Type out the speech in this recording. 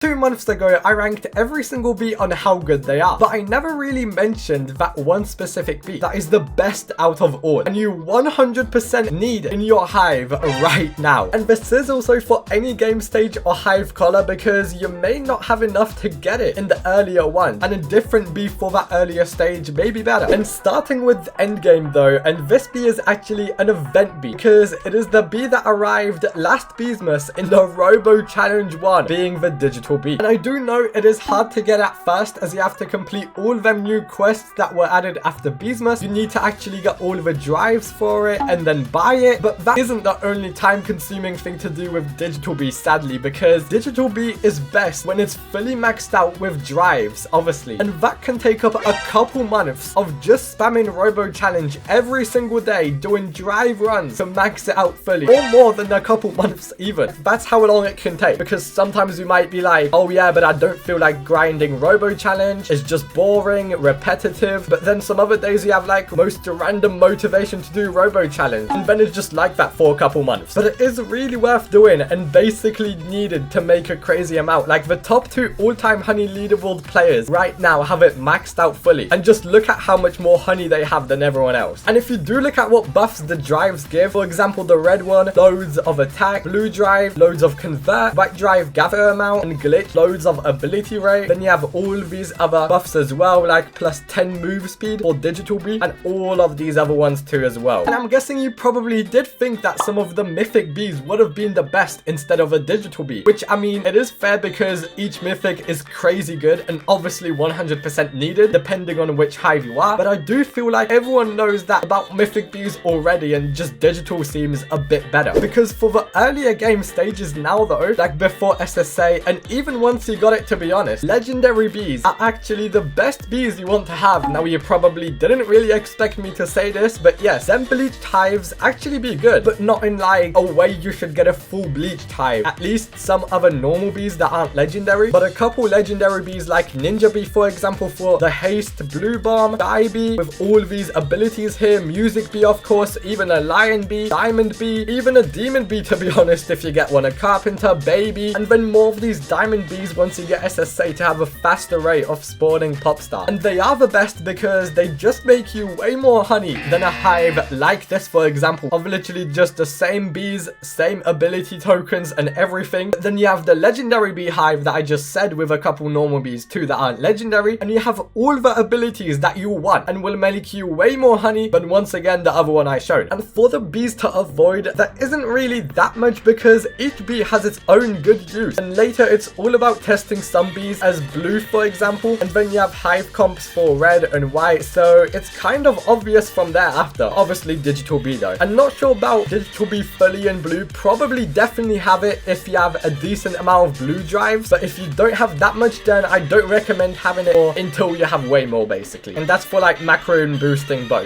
2 months ago, I ranked every single bee on how good they are, but I never really mentioned that one specific bee that is the best out of all, and you 100% need in your hive right now. And this is also for any game stage or hive color, because you may not have enough to get it in the earlier one, and a different bee for that earlier stage may be better. And starting with endgame though, and this bee is actually an event bee, because it is the bee that arrived last Beesmas in the Robo Challenge 1, being the digital bee. And I do know it is hard to get at first, as you have to complete all them new quests that were added after Beesmas. You need to actually get all the drives for it and then buy it, but that isn't the only time consuming thing to do with digital bee, sadly, because digital bee is best when it's fully maxed out with drives, obviously, and that can take up a couple months of just spamming Robo Challenge every single day, doing drive runs to max it out fully, or more than a couple months even. That's how long it can take, because sometimes you might be like, oh yeah, but I don't feel like grinding Robo Challenge, it's just boring, repetitive. But then some other days you have like most random motivation to do Robo Challenge, and then it's just like that for a couple months. But it is really worth doing, and basically needed to make a crazy amount. Like the top 2 all-time honey leaderboard players right now have it maxed out fully, and just look at how much more honey they have than everyone else. And if you do look at what buffs the drives give, for example, the red one, loads of attack, blue drive, loads of convert, white drive, gather amount, and glitch, loads of ability rate. Then you have all these other buffs as well, like plus 10 move speed for digital bee, and all of these other ones too as well. And I'm guessing you probably did think that some of the mythic bees would have been the best instead of a digital bee, which I mean, it is fair because each mythic is crazy good and obviously 100% needed depending on which hive you are. But I do feel like everyone knows that about mythic bees already, and just digital seems a bit better, because for the earlier game stages now though, like before SSA, and even once you got it, to be honest, legendary bees are actually the best bees you want to have. Now, you probably didn't really expect me to say this, but yes, them bleached hives actually be good, but not in like a way you should get a full bleached hive. At least some other normal bees that aren't legendary, but a couple legendary bees like Ninja Bee, for example, for the haste, Blue Bomb, Sky Bee with all these abilities here, Music Bee of course, even a Lion Bee, Diamond Bee, even a Demon Bee to be honest if you get one, a Carpenter, Baby, and then more of these Diamond Bees once you get SSA to have a faster rate of spawning Popstar. And they are the best because they just make you way more honey than a hive like this, for example, of literally just the same bees, same ability tokens and everything. But then you have the legendary bee hive that I just said with a couple normal bees too that aren't legendary, and you have all the abilities that you want and will make you way more honey than once again the other one I showed. And for the bees to avoid, there isn't really that much, because each bee has its own good use, and later it's all about testing some bees as blue, for example, and then you have hive comps for red and white, so it's kind of obvious from there after. Obviously digital bee though. I'm not sure about digital bee fully in blue, probably definitely have it if you have a decent amount of blue drives, but if you don't have that much, then I don't recommend having it until you have way more basically. And that's for like macro and boosting both.